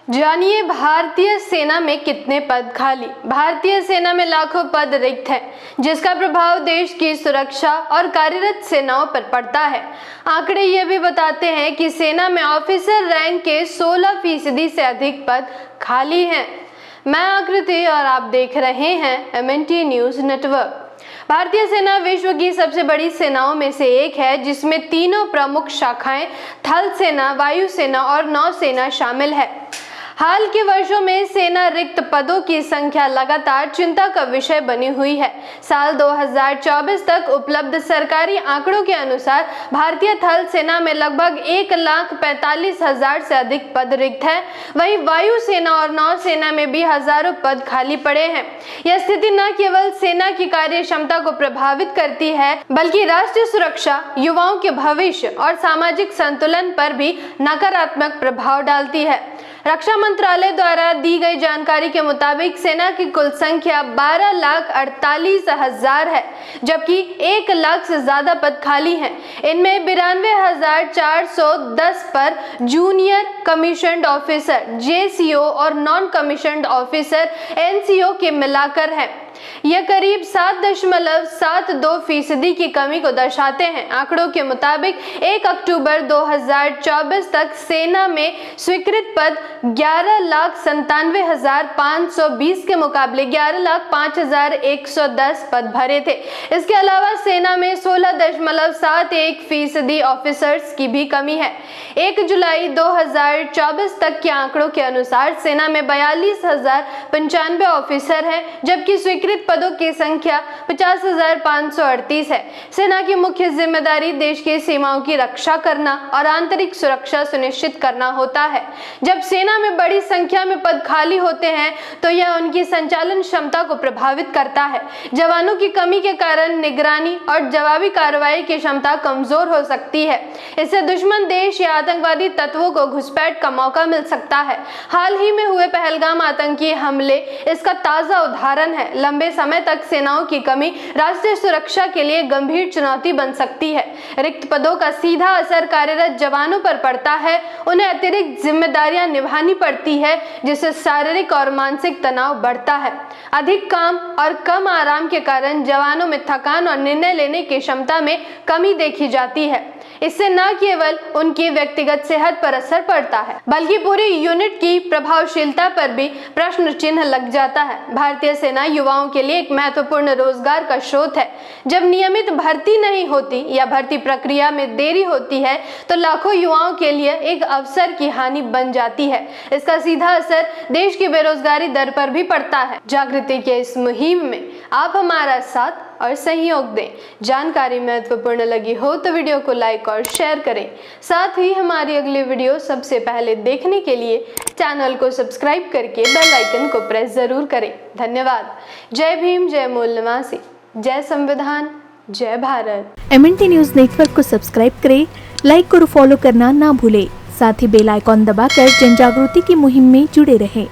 जानिए भारतीय सेना में कितने पद खाली। भारतीय सेना में लाखों पद रिक्त हैं, जिसका प्रभाव देश की सुरक्षा और कार्यरत सेनाओं पर पड़ता है। आंकड़े ये भी बताते हैं कि सेना में ऑफिसर रैंक के 16% से अधिक पद खाली हैं। मैं आकृति और आप देख रहे हैं MNT न्यूज नेटवर्क। भारतीय सेना विश्व की सबसे बड़ी सेनाओं में से एक है, जिसमें तीनों प्रमुख शाखाएं थल सेना, वायु सेना और नौसेना शामिल है। हाल के वर्षों में सेना रिक्त पदों की संख्या लगातार चिंता का विषय बनी हुई है। साल 2024 तक उपलब्ध सरकारी आंकड़ों के अनुसार भारतीय थल सेना में लगभग 1,45,000 से अधिक पद रिक्त हैं। वहीं वायु सेना और नौसेना में भी हजारों पद खाली पड़े हैं। यह स्थिति न केवल सेना की कार्य क्षमता को प्रभावित करती है, बल्कि राष्ट्रीय सुरक्षा, युवाओं के भविष्य और सामाजिक संतुलन पर भी नकारात्मक प्रभाव डालती है। रक्षा मंत्रालय द्वारा दी गई जानकारी के मुताबिक सेना की कुल संख्या 12,48,000 है, जबकि 1 लाख से ज्यादा पद खाली हैं। इनमें 92,410 पर जूनियर कमीशन्ड ऑफिसर JCO और नॉन कमीशन्ड ऑफिसर NCO के मिलाकर है। यह करीब 7.72% की कमी को दर्शाते हैं। आंकड़ों के मुताबिक 1 अक्टूबर 2024 तक सेना में स्वीकृत पद 11,97,520 के मुकाबले 11,05,110 पद भरे थे। इसके अलावा सेना में 16.71% ऑफिसर्स की भी कमी है। 1 जुलाई 2024 तक के आंकड़ों के अनुसार सेना में 42,095 ऑफिसर हैं, जबकि स्वीकृत पदों की संख्या 50,538 है। सेना की मुख्य जिम्मेदारी देश की सीमाओं की रक्षा करना और आंतरिक सुरक्षा सुनिश्चित करना होता है। जब सेना में बड़ी संख्या में पद खाली होते हैं तो यह उनकी संचालन क्षमता को प्रभावित करता है। जवानों की कमी के कारण निगरानी और जवाबी कार्रवाई की क्षमता कमजोर हो सकती है। इससे दुश्मन देश या आतंकवादी तत्वों को घुसपैठ का मौका मिल सकता है। हाल ही में हुए पहलगाम आतंकी हमले इसका ताजा उदाहरण है। लंबे समय तक सेनाओं की कमी राष्ट्रीय सुरक्षा के लिए गंभीर चुनौती बन सकती है। रिक्त पदों का सीधा असर कार्यरत जवानों पर पड़ता है। उन्हें अतिरिक्त जिम्मेदारियां निभानी पड़ती है, जिससे शारीरिक और मानसिक तनाव बढ़ता है। अधिक काम और कम आराम के कारण जवानों में थकान और निर्णय लेने की क्षमता में कमी देखी जाती है। इससे न केवल उनकी व्यक्तिगत सेहत पर असर पड़ता है, बल्कि पूरी यूनिट की प्रभावशीलता पर भी प्रश्न चिन्ह लग जाता है। भारतीय सेना युवाओं के लिए एक महत्वपूर्ण रोजगार का स्रोत है। जब नियमित भर्ती नहीं होती या भर्ती प्रक्रिया में देरी होती है तो लाखों युवाओं के लिए एक अवसर की हानि बन जाती है। इसका सीधा असर देश की बेरोजगारी दर पर भी पड़ता है। जागृति के इस मुहिम में आप हमारा साथ और सहयोग दें। जानकारी महत्वपूर्ण लगी हो तो वीडियो को लाइक और शेयर करें। साथ ही हमारी अगली वीडियो सबसे पहले देखने के लिए चैनल को सब्सक्राइब करके बेल आइकन को प्रेस जरूर करें। धन्यवाद। जय भीम, जय मूल निवासी, जय संविधान, जय भारत। MNT न्यूज नेटवर्क को सब्सक्राइब करें, लाइक और फॉलो करना ना भूलें। साथ ही बेल आइकॉन दबाकर जन जागृति की मुहिम में जुड़े रहें।